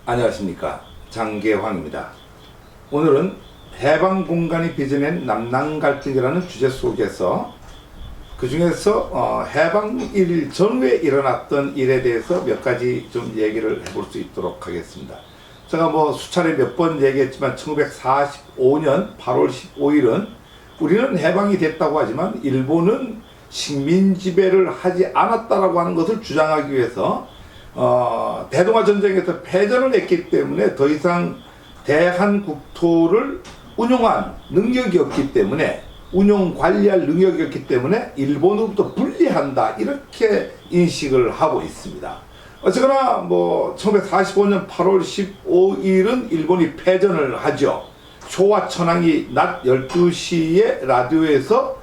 안녕하십니까, 장계황입니다. 오늘은 해방공간이 빚어낸 남남 갈등이라는 주제 속에서 그 중에서 해방일 전후에 일어났던 일에 대해서 몇 가지 좀 얘기를 해볼 수 있도록 하겠습니다. 제가 수차례 몇 번 얘기했지만 1945년 8월 15일은 우리는 해방이 됐다고 하지만 일본은 식민 지배를 하지 않았다라고 하는 것을 주장하기 위해서 대동아 전쟁에서 패전을 했기 때문에 더 이상 대한국토를 운용한 능력이 없기 때문에, 운용 관리할 능력이 없기 때문에 일본으로부터 분리한다, 이렇게 인식을 하고 있습니다. 어쨌거나 1945년 8월 15일은 일본이 패전을 하죠. 쇼와 천황이 낮 12시에 라디오에서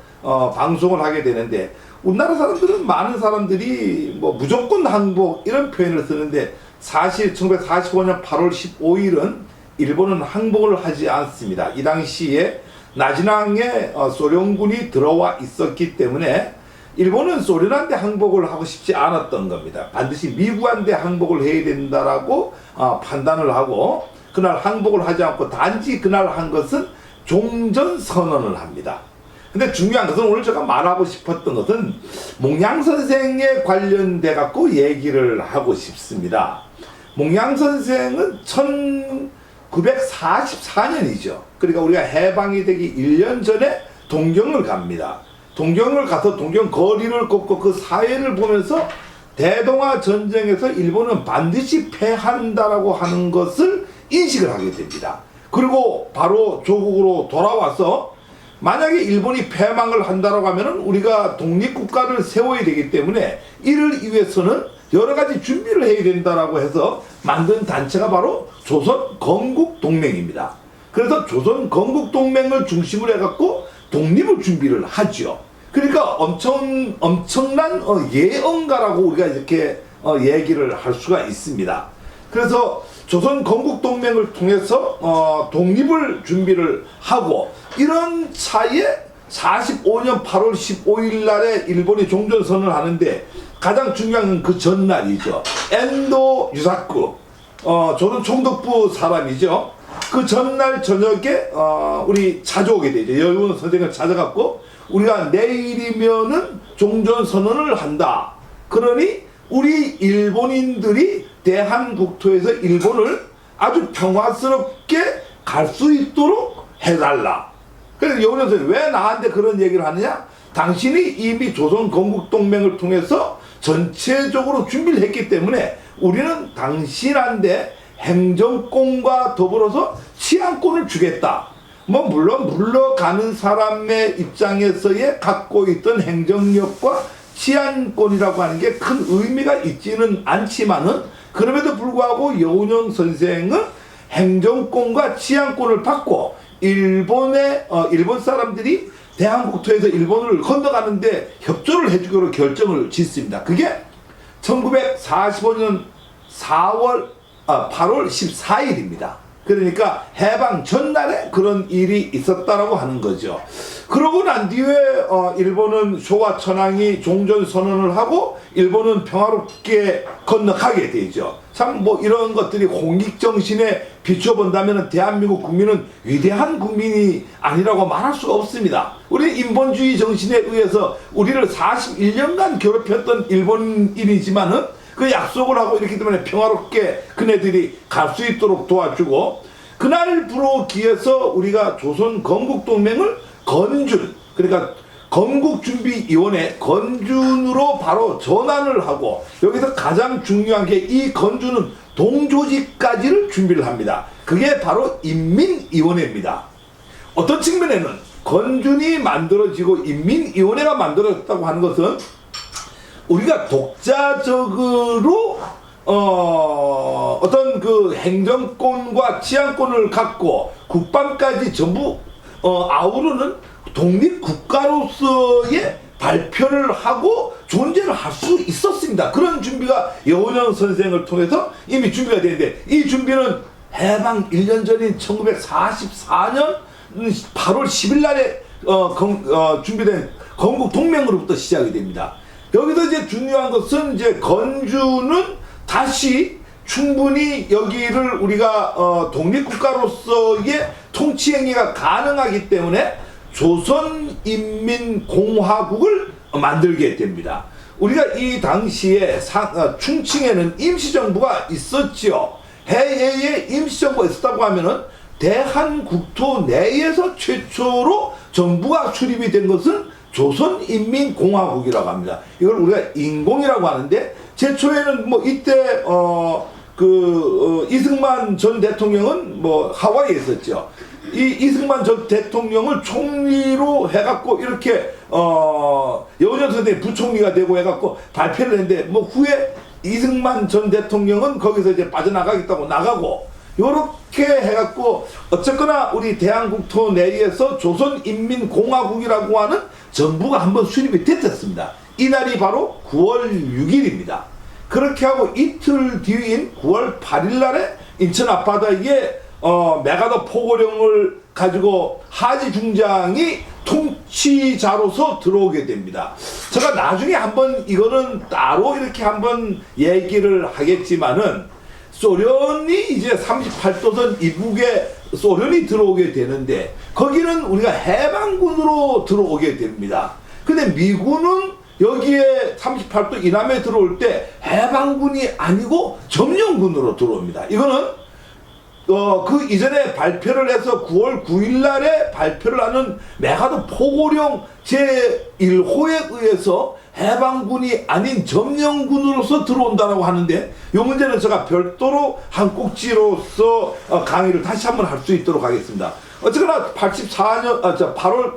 방송을 하게 되는데, 우리나라 사람들은 많은 사람들이 무조건 항복 이런 표현을 쓰는데, 사실 1945년 8월 15일은 일본은 항복을 하지 않습니다. 이 당시에 나진항에 소련군이 들어와 있었기 때문에 일본은 소련한테 항복을 하고 싶지 않았던 겁니다. 반드시 미국한테 항복을 해야 된다라고 판단을 하고, 그날 항복을 하지 않고 단지 그날 한 것은 종전선언을 합니다. 근데 중요한 것은, 오늘 제가 말하고 싶었던 것은 몽양 선생에 관련돼 갖고 얘기를 하고 싶습니다. 몽양 선생은 1944년이죠. 그러니까 우리가 해방이 되기 1년 전에 동경을 갑니다. 동경을 가서 동경 거리를 걷고 그 사회를 보면서 대동아 전쟁에서 일본은 반드시 패한다라고 하는 것을 인식을 하게 됩니다. 그리고 바로 조국으로 돌아와서 만약에 일본이 패망을 한다라고 하면은 우리가 독립국가를 세워야 되기 때문에 이를 위해서는 여러 가지 준비를 해야 된다라고 해서 만든 단체가 바로 조선건국동맹입니다. 그래서 조선건국동맹을 중심으로 해갖고 독립을 준비를 하죠. 그러니까 엄청난 예언가라고 우리가 이렇게 얘기를 할 수가 있습니다. 그래서 조선건국동맹을 통해서 독립을 준비를 하고, 이런 차에 45년 8월 15일 날에 일본이 종전선언을 하는데, 가장 중요한 건 그 전날이죠. 엔도 유사쿠, 조선 총독부 사람이죠. 그 전날 저녁에 우리 찾아오게 되죠. 여의원 선생을 찾아갖고, 우리가 내일이면은 종전선언을 한다. 그러니 우리 일본인들이 대한국토에서 일본을 아주 평화스럽게 갈 수 있도록 해달라. 그래서 여의원 선생이 왜 나한테 그런 얘기를 하느냐? 당신이 이미 조선건국동맹을 통해서 전체적으로 준비를 했기 때문에 우리는 당신한테 행정권과 더불어서 치안권을 주겠다. 물론 물러가는 사람의 입장에서의 갖고 있던 행정력과 치안권이라고 하는 게 큰 의미가 있지는 않지만은, 그럼에도 불구하고 여운형 선생은 행정권과 치안권을 받고 일본 사람들이 대한국토에서 일본을 건너가는데 협조를 해주기로 결정을 짓습니다. 그게 1945년 8월 14일입니다. 그러니까 해방 전날에 그런 일이 있었다라고 하는 거죠. 그러고 난 뒤에 일본은 쇼와 천황이 종전선언을 하고 일본은 평화롭게 건너가게 되죠. 참 이런 것들이 홍익정신에 비춰본다면 대한민국 국민은 위대한 국민이 아니라고 말할 수가 없습니다. 우리 인본주의 정신에 의해서 우리를 41년간 괴롭혔던 일본인이지만은 그 약속을 하고 이렇기 때문에 평화롭게 그네들이 갈 수 있도록 도와주고, 그날부로 기해서 우리가 조선건국동맹을 건준, 그러니까 건국준비위원회 건준으로 바로 전환을 하고, 여기서 가장 중요한 게 이 건준은 동조직까지를 준비를 합니다. 그게 바로 인민위원회입니다. 어떤 측면에는 건준이 만들어지고 인민위원회가 만들어졌다고 하는 것은 우리가 독자적으로 어떤 그 행정권과 치안권을 갖고 국방까지 전부 아우르는 독립국가로서의 발표를 하고 존재를 할 수 있었습니다. 그런 준비가 여운형 선생을 통해서 이미 준비가 되는데, 이 준비는 해방 1년 전인 1944년 8월 10일 날에 준비된 건국동맹으로부터 시작이 됩니다. 여기서 이제 중요한 것은, 이제 건주는 다시 충분히 여기를 우리가 독립국가로서의 통치 행위가 가능하기 때문에 조선인민공화국을 만들게 됩니다. 우리가 이 당시에 충칭에는 임시정부가 있었지요. 해외에 임시정부가 있었다고 하면은 대한국토 내에서 최초로 정부가 수립이 된 것은 조선인민공화국이라고 합니다. 이걸 우리가 인공이라고 하는데, 제초에는 뭐 이때 이승만 전 대통령은 뭐 하와이에 있었죠. 이 이승만 전 대통령을 총리로 해갖고 이렇게 여우전 선생이 부총리가 되고 해갖고 발표를 했는데, 뭐 후에 이승만 전 대통령은 거기서 이제 빠져나가겠다고 나가고, 요렇게 해갖고 어쨌거나 우리 대한국토 내에서 조선인민공화국이라고 하는 정부가 한번 수립이 됐었습니다. 이날이 바로 9월 6일입니다. 그렇게 하고 이틀 뒤인 9월 8일 날에 인천 앞바다에 메가더 포고령을 가지고 하지 중장이 통치자로서 들어오게 됩니다. 제가 나중에 한번 이거는 따로 이렇게 한번 얘기를 하겠지만은, 소련이 이제 38도선 이북에 소련이 들어오게 되는데, 거기는 우리가 해방군으로 들어오게 됩니다. 근데 미군은 여기에 38도 이남에 들어올 때 해방군이 아니고 점령군으로 들어옵니다. 이거는 그 이전에 발표를 해서 9월 9일 날에 발표를 하는 메가더 포고령 제1호에 의해서 해방군이 아닌 점령군으로서 들어온다라고 하는데, 이 문제는 제가 별도로 한 꼭지로서 강의를 다시 한번 할 수 있도록 하겠습니다. 어쨌거나 9월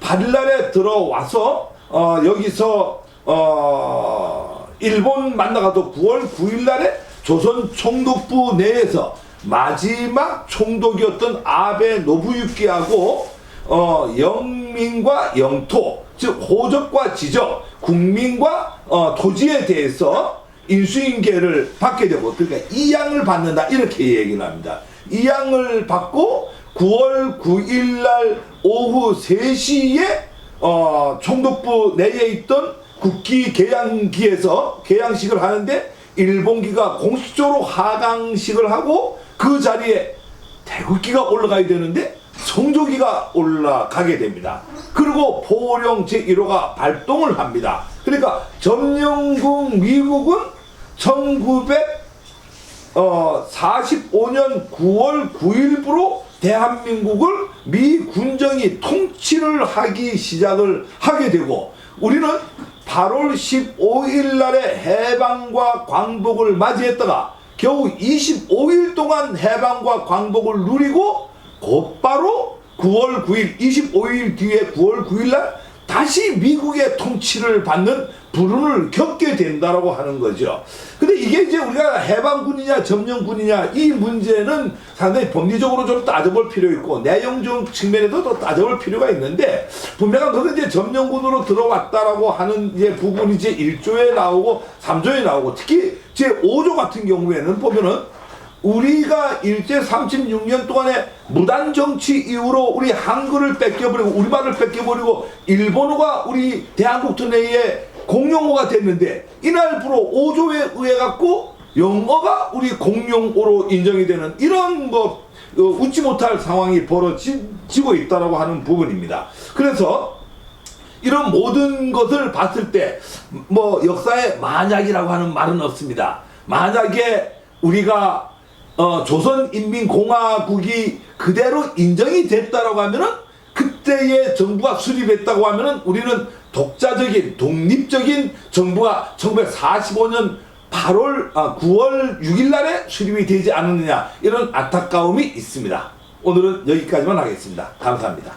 8일 날에 들어와서 여기서 일본 만나가도 9월 9일 날에 조선 총독부 내에서 마지막 총독이었던 아베 노부유키하고 영민과 영토, 즉 호적과 지적, 국민과 토지에 대해서 인수인계를 받게 되고, 그러니까 이양을 받는다, 이렇게 얘기를 합니다. 이양을 받고 9월 9일 날 오후 3시에 총독부 내에 있던 국기 개양기에서 개양식을 하는데, 일본기가 공식적으로 하강식을 하고 그 자리에 태극기가 올라가야 되는데 성조기가 올라가게 됩니다. 그리고 포고령 제1호가 발동을 합니다. 그러니까 점령국 미국은 1945년 9월 9일부로 대한민국을 미 군정이 통치를 하기 시작을 하게 되고, 우리는 8월 15일 날에 해방과 광복을 맞이했다가 겨우 25일 동안 해방과 광복을 누리고 곧바로 9월 9일, 25일 뒤에 9월 9일 날 다시 미국의 통치를 받는 불운을 겪게 된다라고 하는 거죠. 근데 이게 이제 우리가 해방군이냐 점령군이냐, 이 문제는 상당히 법리적으로 좀 따져볼 필요 있고 내용적 측면에서도 따져볼 필요가 있는데, 분명한 그건 이제 점령군으로 들어왔다라고 하는 이제 부분이 이제 1조에 나오고 3조에 나오고, 특히 제 5조 같은 경우에는 보면은 우리가 일제 36년 동안에 무단 정치 이후로 우리 한글을 뺏겨버리고 우리말을 뺏겨버리고 일본어가 우리 대한국토 내에 공용어가 됐는데, 이날부로 5조에 의해 갖고 영어가 우리 공용어로 인정이 되는 이런 뭐 웃지 못할 상황이 벌어지고 있다라고 하는 부분입니다. 그래서 이런 모든 것을 봤을 때 뭐 역사에 만약이라고 하는 말은 없습니다. 만약에 우리가 조선인민공화국이 그대로 인정이 됐다라고 하면은, 그때의 정부가 수립했다고 하면은 우리는 독자적인 독립적인 정부가 1945년 9월 6일 날에 수립이 되지 않았느냐, 이런 안타까움이 있습니다. 오늘은 여기까지만 하겠습니다. 감사합니다.